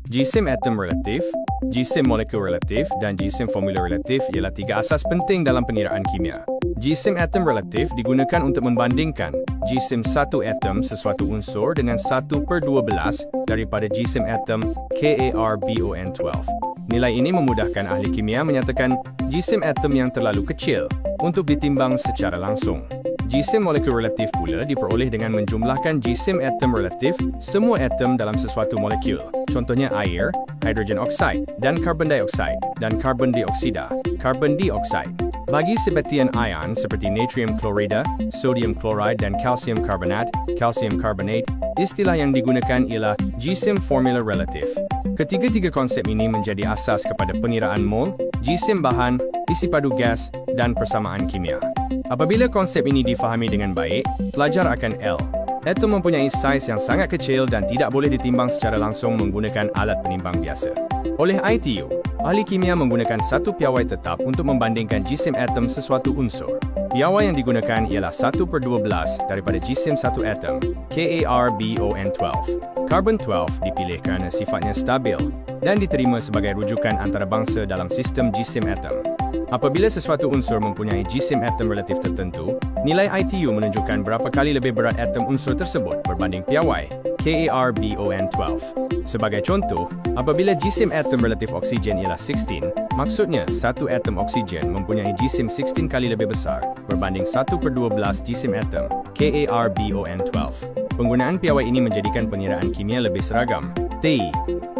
Jisim atom relatif, jisim molekul relatif, dan jisim formula relatif ialah tiga asas penting dalam pengiraan kimia. Jisim atom relatif digunakan untuk membandingkan jisim satu atom sesuatu unsur dengan 1/12 daripada jisim atom KARBON12. Nilai ini memudahkan ahli kimia menyatakan jisim atom yang terlalu kecil untuk ditimbang secara langsung. Jisim molekul relatif pula diperoleh dengan menjumlahkan jisim atom relatif semua atom dalam sesuatu molekul. Contohnya air, hidrogen oksida, dan karbon dioksida, dan karbon dioksida, karbon dioksida. Bagi sebatian ion seperti natrium klorida, sodium chloride, dan kalsium karbonat, calcium carbonate, istilah yang digunakan ialah jisim formula relatif. Ketiga-tiga konsep ini menjadi asas kepada pengiraan mol, jisim bahan, isi padu gas, dan persamaan kimia. Apabila konsep ini difahami dengan baik, pelajar akan atom mempunyai saiz yang sangat kecil dan tidak boleh ditimbang secara langsung menggunakan alat penimbang biasa. Oleh ITU, ahli kimia menggunakan satu piawai tetap untuk membandingkan jisim atom sesuatu unsur. Piawai yang digunakan ialah 1/12 daripada jisim satu atom, KARBON12. Karbon 12 dipilih kerana sifatnya stabil dan diterima sebagai rujukan antarabangsa dalam sistem jisim atom. Apabila sesuatu unsur mempunyai jisim atom relatif tertentu, nilai ITU menunjukkan berapa kali lebih berat atom unsur tersebut berbanding piawai KARBON12. Sebagai contoh, apabila jisim atom relatif oksigen ialah 16, maksudnya satu atom oksigen mempunyai jisim 16 kali lebih besar berbanding 1/12 jisim atom KARBON12. Penggunaan piawai ini menjadikan pengiraan kimia lebih seragam.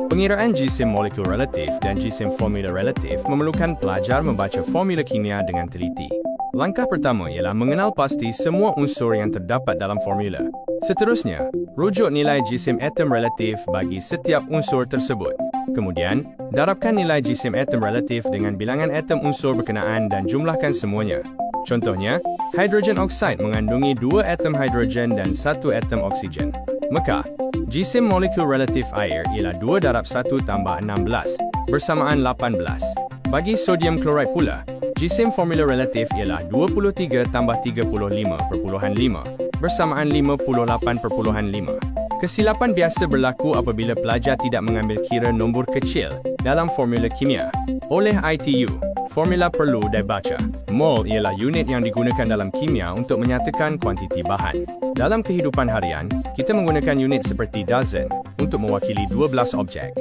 Pengiraan jisim molekul relatif dan jisim formula relatif memerlukan pelajar membaca formula kimia dengan teliti. Langkah pertama ialah mengenal pasti semua unsur yang terdapat dalam formula. Seterusnya, rujuk nilai jisim atom relatif bagi setiap unsur tersebut. Kemudian, darabkan nilai jisim atom relatif dengan bilangan atom unsur berkenaan dan jumlahkan semuanya. Contohnya, hidrogen oksida mengandungi 2 atom hidrogen dan 1 atom oksigen. Maka, jisim molekul relatif air ialah 2 darab 1 tambah 16, bersamaan 18. Bagi sodium chloride pula, jisim formula relatif ialah 23 tambah 35,5, bersamaan 58,5. Kesilapan biasa berlaku apabila pelajar tidak mengambil kira nombor kecil dalam formula kimia. Oleh ITU, formula perlu dibaca. Mol ialah unit yang digunakan dalam kimia untuk menyatakan kuantiti bahan. Dalam kehidupan harian, kita menggunakan unit seperti dozen untuk mewakili 12 objek.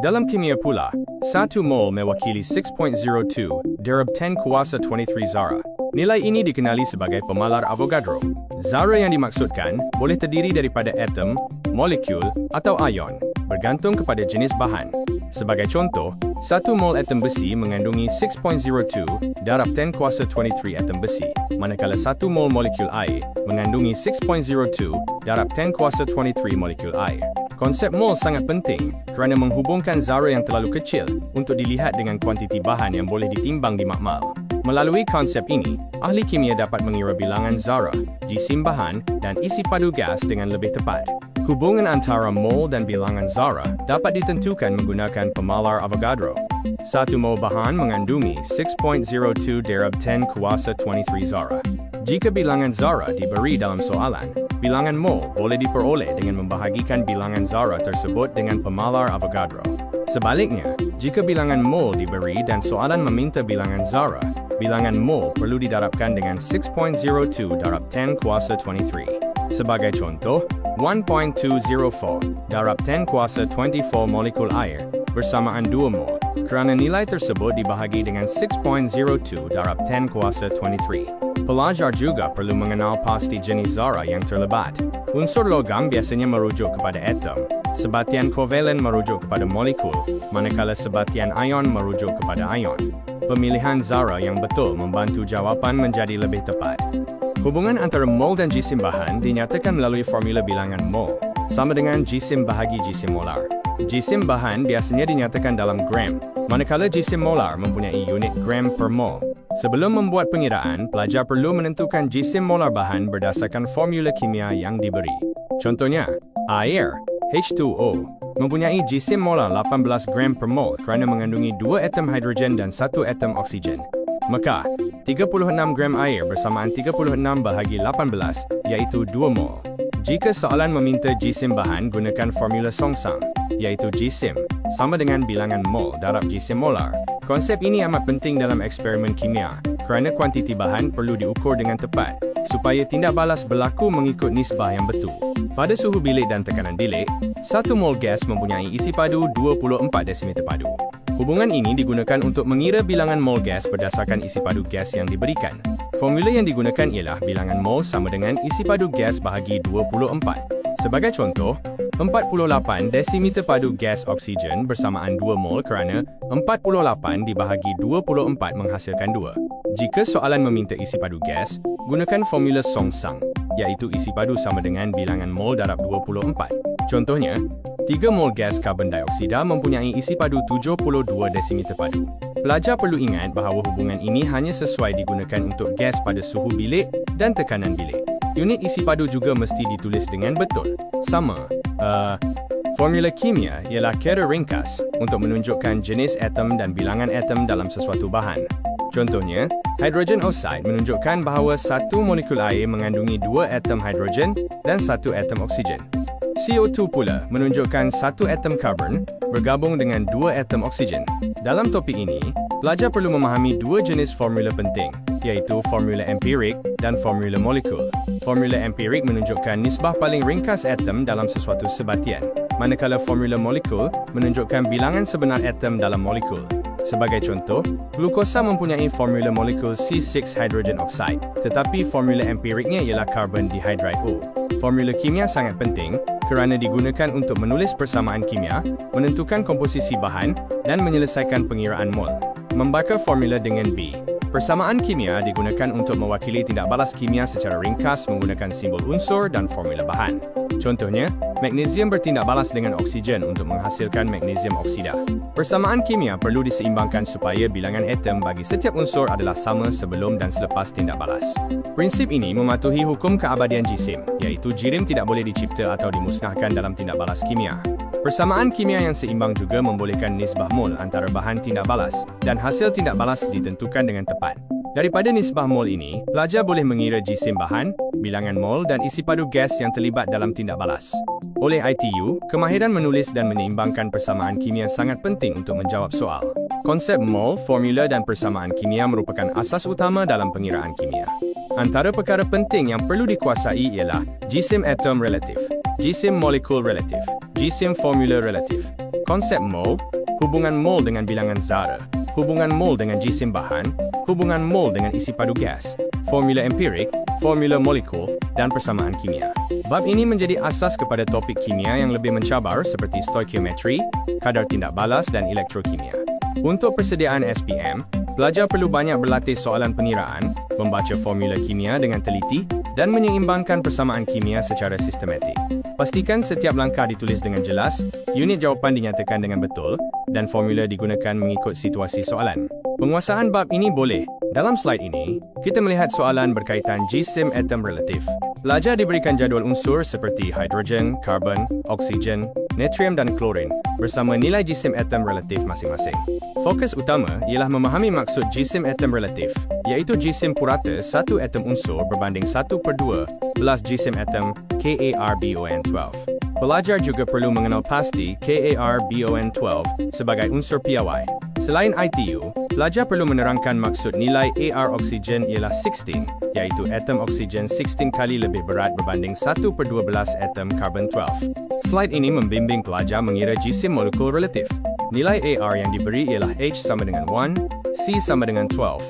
Dalam kimia pula, 1 mol mewakili 6.02 darab 10 kuasa 23 zara. Nilai ini dikenali sebagai pemalar Avogadro. Zara yang dimaksudkan boleh terdiri daripada atom, molekul, atau ion, bergantung kepada jenis bahan. Sebagai contoh, 1 mol atom besi mengandungi 6.02 darab 10 kuasa 23 atom besi, manakala 1 mol molekul air mengandungi 6.02 darab 10 kuasa 23 molekul air. Konsep mol sangat penting kerana menghubungkan zara yang terlalu kecil untuk dilihat dengan kuantiti bahan yang boleh ditimbang di makmal. Melalui konsep ini, ahli kimia dapat mengira bilangan zara, jisim bahan, dan isi padu gas dengan lebih tepat. Hubungan antara mol dan bilangan zara dapat ditentukan menggunakan pemalar Avogadro. 1 mol bahan mengandungi 6.02 darab 10 kuasa 23 zara. Jika bilangan zara diberi dalam soalan, bilangan mol boleh diperoleh dengan membahagikan bilangan zara tersebut dengan pemalar Avogadro. Sebaliknya, jika bilangan mol diberi dan soalan meminta bilangan zara, bilangan mol perlu didarabkan dengan 6.02 darab 10 kuasa 23. Sebagai contoh, 1.204 darab 10 kuasa 24 molekul air bersamaan 2 mol, kerana nilai tersebut dibahagi dengan 6.02 darab 10 kuasa 23. Pelajar juga perlu mengenal pasti jenis zara yang terlibat. Unsur logam biasanya merujuk kepada atom, sebatian kovalen merujuk kepada molekul, manakala sebatian ion merujuk kepada ion. Pemilihan zara yang betul membantu jawapan menjadi lebih tepat. Hubungan antara mol dan jisim bahan dinyatakan melalui formula bilangan mol, sama dengan jisim bahagi jisim molar. Jisim bahan biasanya dinyatakan dalam gram, manakala jisim molar mempunyai unit gram per mol. Sebelum membuat pengiraan, pelajar perlu menentukan jisim molar bahan berdasarkan formula kimia yang diberi. Contohnya, air, H2O, mempunyai jisim molar 18 gram per mol kerana mengandungi 2 atom hidrogen dan 1 atom oksigen. Maka, 36 gram air bersamaan 36 bahagi 18, iaitu 2 mol. Jika soalan meminta jisim bahan, gunakan formula Songsang, iaitu jisim sama dengan bilangan mol darab jisim molar. Konsep ini amat penting dalam eksperimen kimia kerana kuantiti bahan perlu diukur dengan tepat supaya tindak balas berlaku mengikut nisbah yang betul. Pada suhu bilik dan tekanan bilik, 1 mol gas mempunyai isi padu 24 desimeter padu. Hubungan ini digunakan untuk mengira bilangan mol gas berdasarkan isi padu gas yang diberikan. Formula yang digunakan ialah bilangan mol sama dengan isi padu gas bahagi 24. Sebagai contoh, 48 desimeter padu gas oksigen bersamaan 2 mol kerana 48 dibahagi 24 menghasilkan 2. Jika soalan meminta isi padu gas, gunakan formula Songsang, iaitu isi padu sama dengan bilangan mol darab 24. Contohnya, 3 mol gas karbon dioksida mempunyai isi padu 72 desimeter padu. Pelajar perlu ingat bahawa hubungan ini hanya sesuai digunakan untuk gas pada suhu bilik dan tekanan bilik. Unit isi padu juga mesti ditulis dengan betul. Sama. Formula kimia ialah kira ringkas untuk menunjukkan jenis atom dan bilangan atom dalam sesuatu bahan. Contohnya, hidrogen oxide menunjukkan bahawa satu molekul air mengandungi 2 atom hidrogen dan 1 atom oksigen. CO2 pula menunjukkan 1 atom karbon bergabung dengan 2 atom oksigen. Dalam topik ini, pelajar perlu memahami 2 jenis formula penting, iaitu formula empirik dan formula molekul. Formula empirik menunjukkan nisbah paling ringkas atom dalam sesuatu sebatian, manakala formula molekul menunjukkan bilangan sebenar atom dalam molekul. Sebagai contoh, glukosa mempunyai formula molekul C6 hydrogen oxide, tetapi formula empiriknya ialah carbon dihydride O. Formula kimia sangat penting kerana digunakan untuk menulis persamaan kimia, menentukan komposisi bahan, dan menyelesaikan pengiraan mol. Membakar formula dengan B. Persamaan kimia digunakan untuk mewakili tindak balas kimia secara ringkas menggunakan simbol unsur dan formula bahan. Contohnya, magnesium bertindak balas dengan oksigen untuk menghasilkan magnesium oksida. Persamaan kimia perlu diseimbangkan supaya bilangan atom bagi setiap unsur adalah sama sebelum dan selepas tindak balas. Prinsip ini mematuhi hukum keabadian jisim, iaitu jirim tidak boleh dicipta atau dimusnahkan dalam tindak balas kimia. Persamaan kimia yang seimbang juga membolehkan nisbah mol antara bahan tindak balas dan hasil tindak balas ditentukan dengan tepat. Daripada nisbah mol ini, pelajar boleh mengira jisim bahan, bilangan mol dan isi padu gas yang terlibat dalam tindak balas. Oleh ITU, kemahiran menulis dan menyeimbangkan persamaan kimia sangat penting untuk menjawab soal. Konsep mol, formula dan persamaan kimia merupakan asas utama dalam pengiraan kimia. Antara perkara penting yang perlu dikuasai ialah jisim atom relatif, jisim molekul relatif, jisim formula relatif, konsep mol, hubungan mol dengan bilangan zara, hubungan mol dengan jisim bahan, hubungan mol dengan isi padu gas, formula empirik, formula molekul, dan persamaan kimia. Bab ini menjadi asas kepada topik kimia yang lebih mencabar seperti stoikiometri, kadar tindak balas dan elektrokimia. Untuk persediaan SPM, pelajar perlu banyak berlatih soalan pengiraan, membaca formula kimia dengan teliti, dan menyeimbangkan persamaan kimia secara sistematik. Pastikan setiap langkah ditulis dengan jelas, unit jawapan dinyatakan dengan betul, dan formula digunakan mengikut situasi soalan. Penguasaan bab ini boleh. Dalam slide ini, kita melihat soalan berkaitan jisim atom relatif. Pelajar diberikan jadual unsur seperti hidrogen, karbon, oksigen, natrium dan klorin bersama nilai jisim atom relatif masing-masing. Fokus utama ialah memahami maksud jisim atom relatif, iaitu jisim purata satu atom unsur berbanding 1/2 belas jisim atom KaRBON12. Pelajar juga perlu mengenal pasti KaRBON12 sebagai unsur piawai. Selain ITU, pelajar perlu menerangkan maksud nilai AR oksigen ialah 16, iaitu atom oksigen 16 kali lebih berat berbanding 1/12 atom karbon 12. Slide ini membimbing pelajar mengira jisim molekul relatif. Nilai AR yang diberi ialah H sama dengan 1, C sama dengan 12,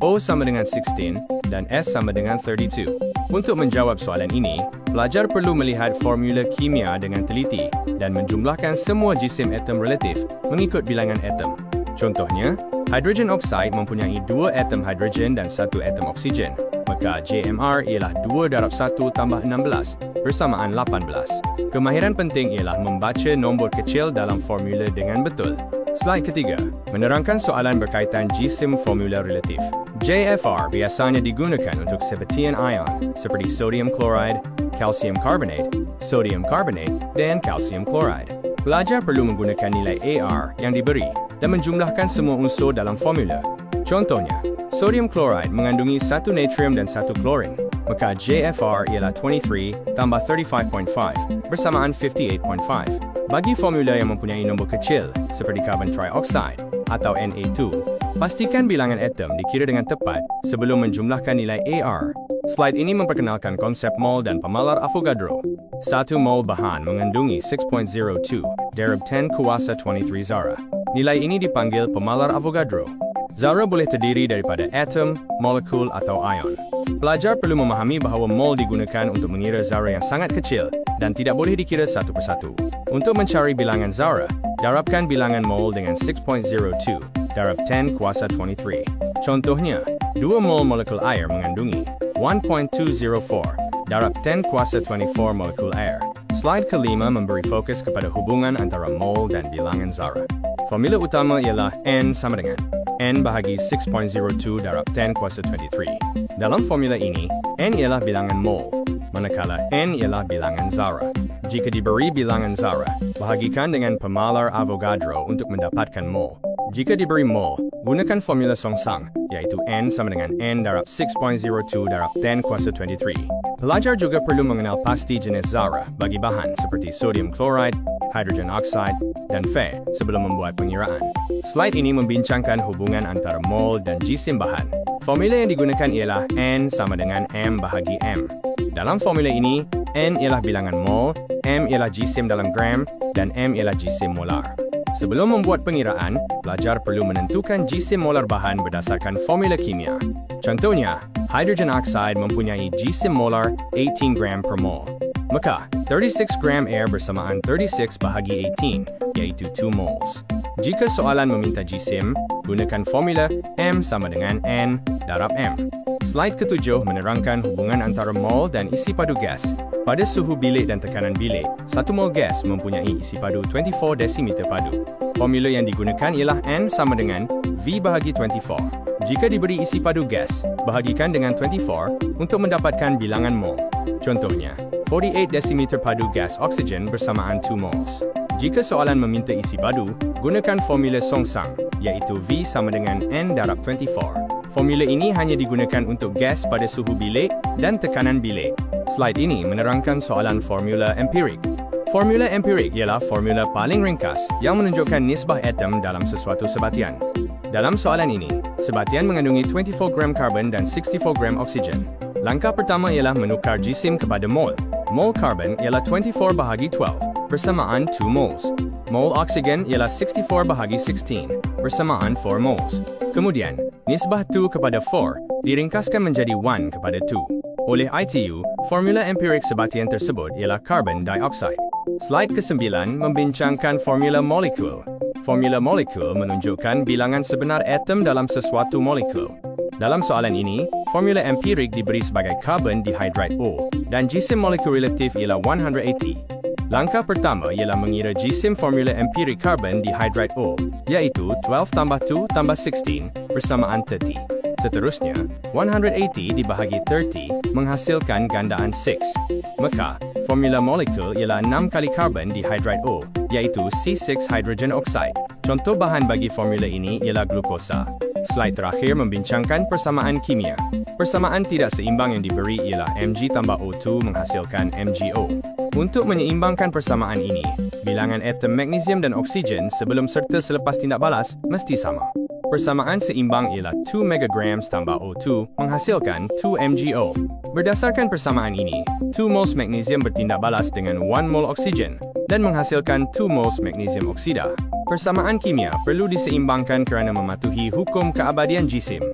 O sama dengan 16, dan S sama dengan 32. Untuk menjawab soalan ini, pelajar perlu melihat formula kimia dengan teliti dan menjumlahkan semua jisim atom relatif mengikut bilangan atom. Contohnya, hidrogen oxide mempunyai 2 atom hidrogen dan 1 atom oksigen, maka JMR ialah 2 darab 1 tambah 16 bersamaan 18. Kemahiran penting ialah membaca nombor kecil dalam formula dengan betul. Slide ketiga, menerangkan soalan berkaitan jisim formula relatif. JFR biasanya digunakan untuk Sabatian ion seperti sodium chloride, calcium carbonate, dan calcium chloride. Pelajar perlu menggunakan nilai AR yang diberi dan menjumlahkan semua unsur dalam formula. Contohnya, sodium chloride mengandungi 1 natrium dan 1 klorin. maka JFR ialah 23 tambah 35.5 bersamaan 58.5. Bagi formula yang mempunyai nombor kecil, seperti carbon trioxide atau Na2, pastikan bilangan atom dikira dengan tepat sebelum menjumlahkan nilai AR. Slide ini memperkenalkan konsep mol dan pemalar Avogadro. 1 mol bahan mengandungi 6.02 darab 10 kuasa 23 zara. Nilai ini dipanggil pemalar Avogadro. Zara boleh terdiri daripada atom, molekul atau ion. Pelajar perlu memahami bahawa mol digunakan untuk mengira zara yang sangat kecil dan tidak boleh dikira satu persatu. Untuk mencari bilangan zara, darabkan bilangan mol dengan 6.02 darab 10 kuasa 23. Contohnya, 2 mol molekul air mengandungi 1.204 darab 10 kuasa 24 molekul air. Slide kelima memberi fokus kepada hubungan antara mol dan bilangan zara. Formula utama ialah N sama dengan N bahagi 6.02 darab 10 kuasa 23. Dalam formula ini, N ialah bilangan mol, manakala N ialah bilangan zara. Jika diberi bilangan zara, bahagikan dengan pemalar Avogadro untuk mendapatkan mol. Jika diberi mol, gunakan formula songsang, yaitu N sama dengan N darab 6.02 darab 10 kuasa 23. Pelajar juga perlu mengenal pasti jenis zara bagi bahan seperti sodium chloride, hydrogen oxide, dan Fe sebelum membuat pengiraan. Slide ini membincangkan hubungan antara mol dan jisim bahan. Formula yang digunakan ialah N sama dengan M bahagi M. Dalam formula ini, N ialah bilangan mol, M ialah jisim dalam gram, dan M ialah jisim molar. Sebelum membuat pengiraan, pelajar perlu menentukan jisim molar bahan berdasarkan formula kimia. Contohnya, hydrogen oxide mempunyai jisim molar 18 gram per mol. Maka, 36 gram air bersamaan 36 bahagi 18, iaitu 2 moles. Jika soalan meminta jisim, gunakan formula M sama dengan N darab M. Slide ketujuh menerangkan hubungan antara mol dan isi padu gas. Pada suhu bilik dan tekanan bilik, 1 mol gas mempunyai isi padu 24 desimeter padu. Formula yang digunakan ialah N sama dengan V bahagi 24. Jika diberi isi padu gas, bahagikan dengan 24 untuk mendapatkan bilangan mol. Contohnya, 48 desimeter padu gas oksigen bersamaan 2 moles. Jika soalan meminta isi padu, gunakan formula songsang, iaitu V sama dengan N darab 24. Formula ini hanya digunakan untuk gas pada suhu bilik dan tekanan bilik. Slide ini menerangkan soalan formula empirik. Formula empirik ialah formula paling ringkas yang menunjukkan nisbah atom dalam sesuatu sebatian. Dalam soalan ini, sebatian mengandungi 24 gram karbon dan 64 gram oksigen. Langkah pertama ialah menukar jisim kepada mol. Mol karbon ialah 24 bahagi 12, bersamaan 2 moles. Mol oksigen ialah 64 bahagi 16, bersamaan 4 moles. Kemudian, nisbah 2 kepada 4 diringkaskan menjadi 1 kepada 2. Oleh ITU, formula empirik sebatian tersebut ialah carbon dioxide. Slide ke-9 membincangkan formula molekul. Formula molekul menunjukkan bilangan sebenar atom dalam sesuatu molekul. Dalam soalan ini, formula empirik diberi sebagai carbon dihydride O dan jisim molekul relatif ialah 180. Langkah pertama ialah mengira jisim formula empirik carbon dihydride O, iaitu 12 tambah 2 tambah 16 bersamaan 30. Seterusnya, 180 dibahagi 30 menghasilkan gandaan 6. Maka, formula molekul ialah 6 kali carbon dihydride O, iaitu C6 hydrogen oxide. Contoh bahan bagi formula ini ialah glukosa. Slide terakhir membincangkan persamaan kimia. Persamaan tidak seimbang yang diberi ialah Mg tambah O2 menghasilkan MgO. Untuk menyeimbangkan persamaan ini, bilangan atom magnesium dan oksigen sebelum serta selepas tindak balas mesti sama. Persamaan seimbang ialah 2 megagrams tambah O2 menghasilkan 2 MgO. Berdasarkan persamaan ini, 2 moles magnesium bertindak balas dengan 1 mol oksigen dan menghasilkan 2 moles magnesium oksida. Persamaan kimia perlu diseimbangkan kerana mematuhi hukum keabadian jisim.